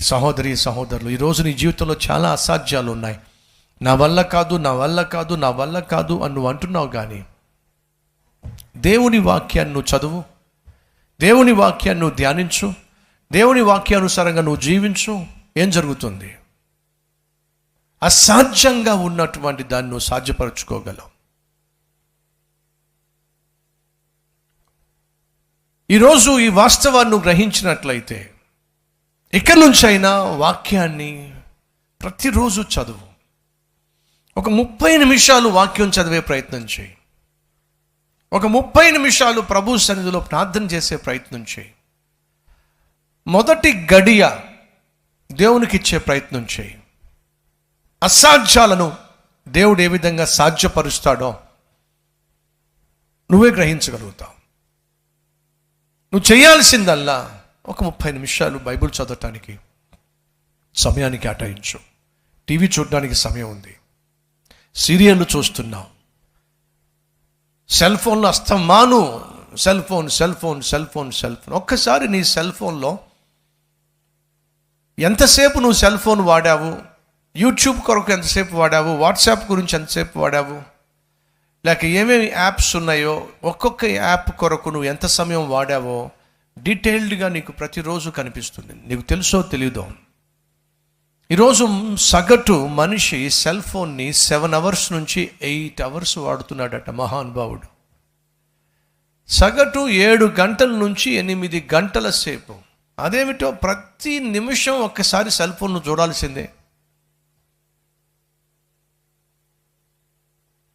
సహోదరి సహోదరులు, ఈరోజు నీ జీవితంలో చాలా అసాధ్యాలు ఉన్నాయి. నా వల్ల కాదు, నా వల్ల కాదు, నా వల్ల కాదు అని నువ్వు అంటున్నావు. కానీ దేవుని వాక్యాన్ని నువ్వు చదువు, దేవుని వాక్యాన్ని నువ్వు ధ్యానించు, దేవుని వాక్యానుసారంగా నువ్వు జీవించు. ఏం జరుగుతుంది? అసాధ్యంగా ఉన్నటువంటి దాన్ని నువ్వు సాధ్యపరచుకోగలవు. ఈరోజు ఈ వాస్తవాన్ని నువ్వు గ్రహించినట్లయితే ఇక్కడి నుంచి అయినా వాక్యాన్ని ప్రతిరోజు చదువు. ఒక 30 నిమిషాలు వాక్యం చదివే ప్రయత్నం చేయి. ఒక 30 నిమిషాలు ప్రభు సన్నిధిలో ప్రార్థన చేసే ప్రయత్నం చేయి. మొదటి గడియ దేవునికి ఇచ్చే ప్రయత్నం చేయి. అసాధ్యాలను దేవుడు ఏ విధంగా సాధ్యపరుస్తాడో నువ్వే గ్రహించగలుగుతావు. నువ్వు చేయాల్సిందల్లా ఒక 30 నిమిషాలు బైబిల్ చదవటానికి సమయాన్ని కేటాయించు. టీవీ చూడడానికి సమయం ఉంది, సీరియళ్ళు చూస్తున్నావు, సెల్ ఫోన్లో అస్తమాను cell phone cell phone cell phone cell phone. ఒక్కసారి నీ సెల్ ఫోన్లో ఎంతసేపు నువ్వు సెల్ ఫోన్ వాడావు, యూట్యూబ్ కొరకు ఎంతసేపు వాడావు, వాట్సాప్ గురించి ఎంతసేపు వాడావు, లేక ఏమేమి యాప్స్ ఉన్నాయో ఒక్కొక్క యాప్ కొరకు నువ్వు ఎంత సమయం వాడావో డీటెయిల్డ్గా నీకు ప్రతిరోజు కనిపిస్తుంది. నీకు తెలుసో తెలీదో, ఈరోజు సగటు మనిషి సెల్ ఫోన్ని 7 hours నుంచి 8 hours వాడుతున్నాడట మహానుభావుడు. సగటు 7 గంటల నుంచి 8 గంటల సేపు. అదేమిటో ప్రతి నిమిషం ఒక్కసారి సెల్ ఫోన్ను చూడాల్సిందే.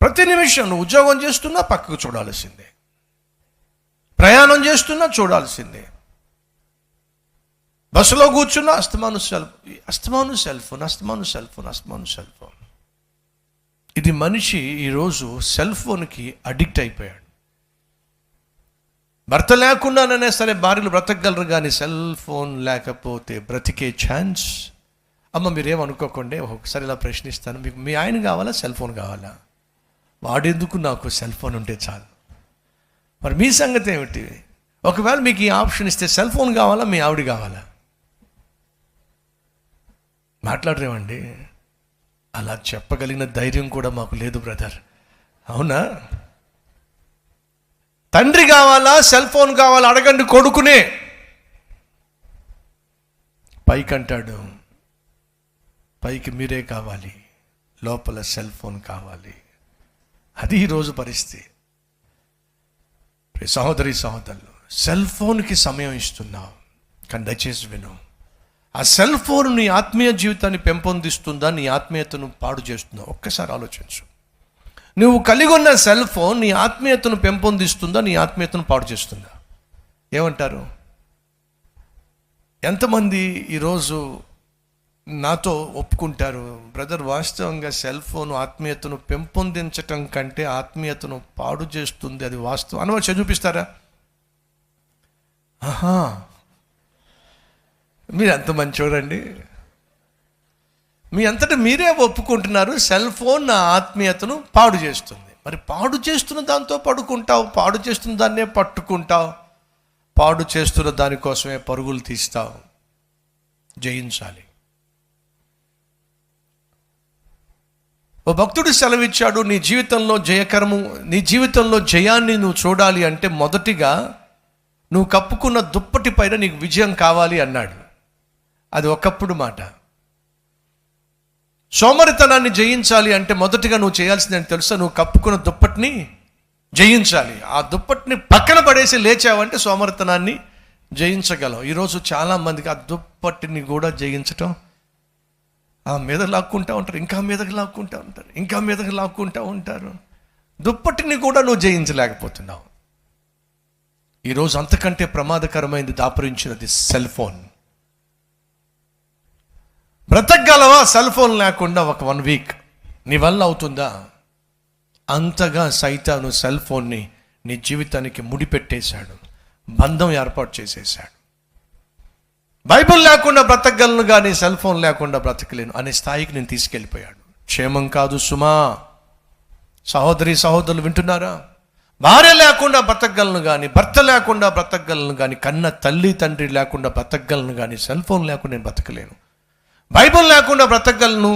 ప్రతి నిమిషం నువ్వు ఉద్యోగం చేస్తున్నా పక్కకు చూడాల్సిందే, ప్రయాణం చేస్తున్నా చూడాల్సిందే, బస్సులో కూర్చున్నా అస్తమాను సెల్ ఫోన్ అస్తమాను సెల్ ఫోన్. ఇది మనిషి ఈరోజు సెల్ ఫోన్కి అడిక్ట్ అయిపోయాడు. భర్త లేకుండానే సరే భార్యలు బ్రతకగలరు, కానీ సెల్ ఫోన్ లేకపోతే బ్రతికే ఛాన్స్. అమ్మ మీరేమనుకోకండి, ఒకసారి ఇలా ప్రశ్నిస్తాను, మీకు మీ ఆయన కావాలా సెల్ ఫోన్ కావాలా? వాడేందుకు, నాకు సెల్ ఫోన్ ఉంటే చాలు. మరి మీ సంగతి ఏమిటి? ఒకవేళ మీకు ఈ ఆప్షన్ ఇస్తే సెల్ ఫోన్ కావాలా, మీ ఆవిడ కావాలా? మాట్లాడరేమండి? అలా చెప్పగలిగిన ధైర్యం కూడా మాకు లేదు బ్రదర్. అవునా? తండ్రి కావాలా సెల్ ఫోన్ కావాలా అడగండి కొడుకునే. పైకి అంటాడు, పైకి మీరే కావాలి, లోపల సెల్ ఫోన్ కావాలి. అది ఈరోజు పరిస్థితి. సహోదరి సహోదరులు, సెల్ ఫోన్కి సమయం ఇస్తున్నావు, కానీ దయచేసి విను. ఆ సెల్ ఫోన్ నీ ఆత్మీయ జీవితాన్ని పెంపొందిస్తుందా, నీ ఆత్మీయతను పాడు చేస్తుందా? ఒక్కసారి ఆలోచించు. నువ్వు కలిగి ఉన్న సెల్ ఫోన్ నీ ఆత్మీయతను పెంపొందిస్తుందా, నీ ఆత్మీయతను పాడు చేస్తుందా? ఏమంటారు? ఎంతమంది ఈరోజు నాతో ఒప్పుకుంటారు, బ్రదర్ వాస్తవంగా సెల్ ఫోన్ ఆత్మీయతను పెంపొందించటం కంటే ఆత్మీయతను పాడు చేస్తుంది, అది వాస్తవం అని చూపిస్తారా? ఆహా, మీరు ఎంత మంచోరండి. మీ అంతటా మీరే ఒప్పుకుంటున్నారు సెల్ ఫోన్ నా ఆత్మీయతను పాడు చేస్తుంది. మరి పాడు చేస్తున్న దాంతో పడుకుంటావు, పాడు చేస్తున్న దాన్నే పట్టుకుంటావు, పాడు చేస్తున్న దానికోసమే పరుగులు తీస్తావు. జయించాలి. ఓ భక్తుడు సెలవిచ్చాడు, నీ జీవితంలో జయాన్ని నువ్వు చూడాలి అంటే మొదటిగా నువ్వు కప్పుకున్న దుప్పటి పైన నీకు విజయం కావాలి అన్నాడు. అది ఒకప్పుడు మాట. సోమరితనాన్ని జయించాలి అంటే మొదటిగా నువ్వు చేయాల్సిందని తెలుసా? నువ్వు కప్పుకున్న దుప్పటిని జయించాలి. ఆ దుప్పటిని పక్కన పడేసి లేచావంటే సోమరితనాన్ని జయించగలం. ఈరోజు చాలామందికి ఆ దుప్పటిని కూడా జయించటం, ఆ మీద లాక్కుంటూ ఉంటారు, ఇంకా మీదకి లాక్కుంటూ ఉంటారు, ఇంకా మీదకి లాక్కుంటూ ఉంటారు. దుప్పటిని కూడా నువ్వు జయించలేకపోతున్నావు. ఈరోజు అంతకంటే ప్రమాదకరమైనది దాపురించినది సెల్ ఫోన్. బ్రతకగలవా సెల్ ఫోన్ లేకుండా ఒక 1 వీక్? నీ వల్ల అవుతుందా? అంతగా సైతాను సెల్ ఫోన్ని నీ జీవితానికి ముడిపెట్టేశాడు, బంధం ఏర్పాటు చేసేసాడు. బైబిల్ లేకుండా బ్రతకగలను కానీ సెల్ ఫోన్ లేకుండా బ్రతకలేను అనే స్థాయికి నేను తీసుకెళ్ళిపోయాడు. క్షేమం కాదు సుమా. సహోదరి సహోదరులు వింటున్నారా? భార్య లేకుండా బ్రతకగలను కానీ, భర్త లేకుండా బ్రతకగలను కానీ, కన్న తల్లి తండ్రి లేకుండా బ్రతకగలను కానీ సెల్ ఫోన్ లేకుండా నేను బ్రతకలేను. బైబిల్ లేకుండా బ్రతకగలను,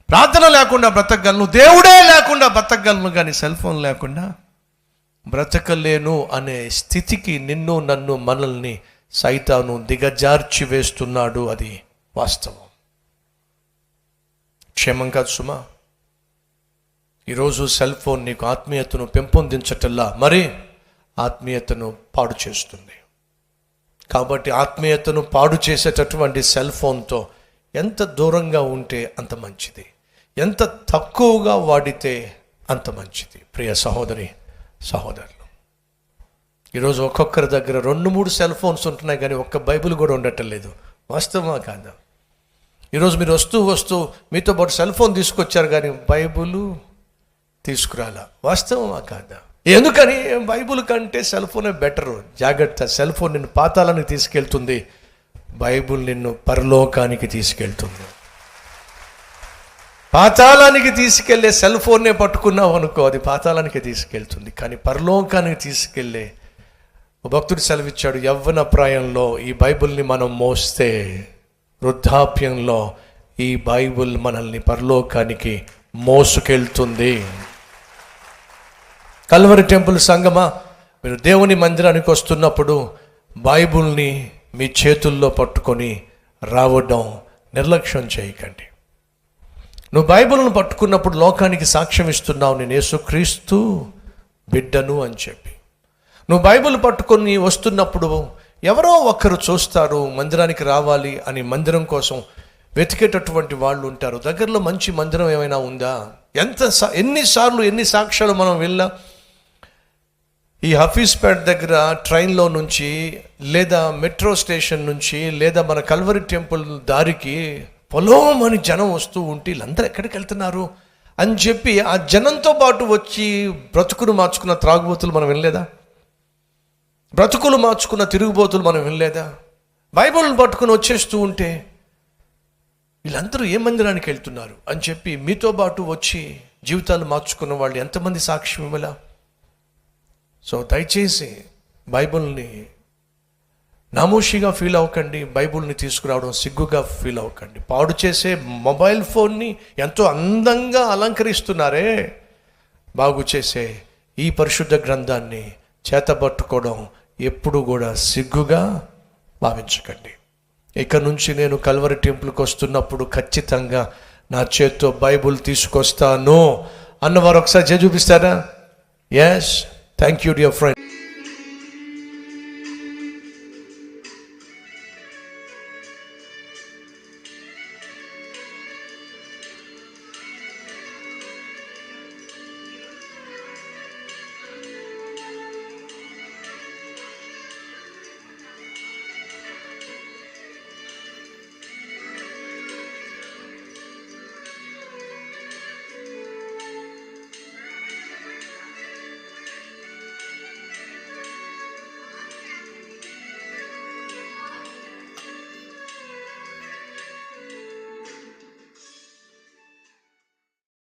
ప్రార్థన లేకుండా బ్రతకగలను, దేవుడే లేకుండా బ్రతకగలను కానీ సెల్ ఫోన్ లేకుండా బ్రతకలేను అనే స్థితికి నిన్ను నన్ను మనల్ని సైతాను దిగజార్చి వేస్తున్నాడు. అది వాస్తవం. క్షేమం కాదు సుమా. ఈరోజు సెల్ ఫోన్ నీకు ఆత్మీయతను పెంపొందించటల్లా మరి ఆత్మీయతను పాడు చేస్తుంది. కాబట్టి ఆత్మీయతను పాడు చేసేటటువంటి సెల్ ఫోన్తో ఎంత దూరంగా ఉంటే అంత మంచిది, ఎంత తక్కువగా వాడితే అంత మంచిది. ప్రియ సహోదరి సహోదరులు, ఈరోజు ఒక్కొక్కరి దగ్గర 2-3 సెల్ ఫోన్స్ ఉంటున్నాయి కానీ ఒక్క బైబిల్ కూడా ఉండటం లేదు. వాస్తవమా కాదా? ఈరోజు మీరు వస్తూ మీతో పాటు సెల్ ఫోన్ తీసుకొచ్చారు కానీ బైబిల్ తీసుకురాలా. వాస్తవమా కాదా? ఎందుకని? బైబిల్ కంటే సెల్ ఫోనే బెటరు. జాగ్రత్త, సెల్ ఫోన్ నిన్ను పాతాళానికి తీసుకెళ్తుంది, బైబిల్ నిన్ను పరలోకానికి తీసుకెళ్తుంది. పాతాళానికి తీసుకెళ్లే సెల్ ఫోన్నే పట్టుకున్నావు అనుకో, అది పాతాళానికి తీసుకెళ్తుంది. కానీ పరలోకానికి తీసుకెళ్లే భక్తుడు సెలవిచ్చాడు, యవ్వన ప్రాయంలో ఈ బైబిల్ని మనం మోస్తే వృద్ధాప్యంలో ఈ బైబిల్ మనల్ని పరలోకానికి మోసుకెళ్తుంది. కల్వరి టెంపుల్ సంగమా, మీరు దేవుని మందిరానికి వస్తున్నప్పుడు బైబిల్ని మీ చేతుల్లో పట్టుకొని రావడం నిర్లక్ష్యం చేయకండి. నువ్వు బైబిల్ను పట్టుకున్నప్పుడు లోకానికి సాక్ష్యం ఇస్తున్నావు, నేను యేసుక్రీస్తు బిడ్డను అని చెప్పి. నువ్వు బైబిల్ పట్టుకొని వస్తున్నప్పుడు ఎవరో ఒకరు చూస్తారు, మందిరానికి రావాలి అని మందిరం కోసం వెతికేటటువంటి వాళ్ళు ఉంటారు. దగ్గరలో మంచి మందిరం ఏమైనా ఉందా? ఎన్నిసార్లు ఎన్ని సాక్ష్యాలు మనం వెళ్ళా. ఈ హఫీజ్పేట్ దగ్గర ట్రైన్లో నుంచి, లేదా మెట్రో స్టేషన్ నుంచి, లేదా మన కల్వరి టెంపుల్ దారికి పొలోమని జనం వస్తూ ఉంటే వీళ్ళందరూ ఎక్కడికి వెళ్తున్నారు అని చెప్పి ఆ జనంతో పాటు వచ్చి బ్రతుకును మార్చుకున్న త్రాగుబోతులు మనం వినలేదా? బ్రతుకులు మార్చుకున్న తిరుగుబోతులు మనం వినలేదా? బైబిల్ని పట్టుకుని వచ్చేస్తూ ఉంటే వీళ్ళందరూ ఏ మందిరానికి వెళ్తున్నారు అని చెప్పి మీతో పాటు వచ్చి జీవితాలు మార్చుకున్న వాళ్ళు ఎంతమంది సాక్ష్యం ఇవ్వలా? సో దయచేసి బైబిల్ని నామోషిగా ఫీల్ అవ్వకండి, బైబిల్ని తీసుకురావడం సిగ్గుగా ఫీల్ అవ్వకండి. పాడు చేసే మొబైల్ ఫోన్ని ఎంతో అందంగా అలంకరిస్తున్నారే, బాగు చేసే ఈ పరిశుద్ధ గ్రంథాన్ని చేతబట్టుకోవడం ఎప్పుడు కూడా సిగ్గుగా భావించకండి. ఇక నుంచి నేను కల్వరి టెంపుల్కి వస్తున్నప్పుడు ఖచ్చితంగా నా చేత్తో బైబిల్ తీసుకొస్తాను అన్నవారు ఒకసారి చూపిస్తారా? Yes, thank you dear friend.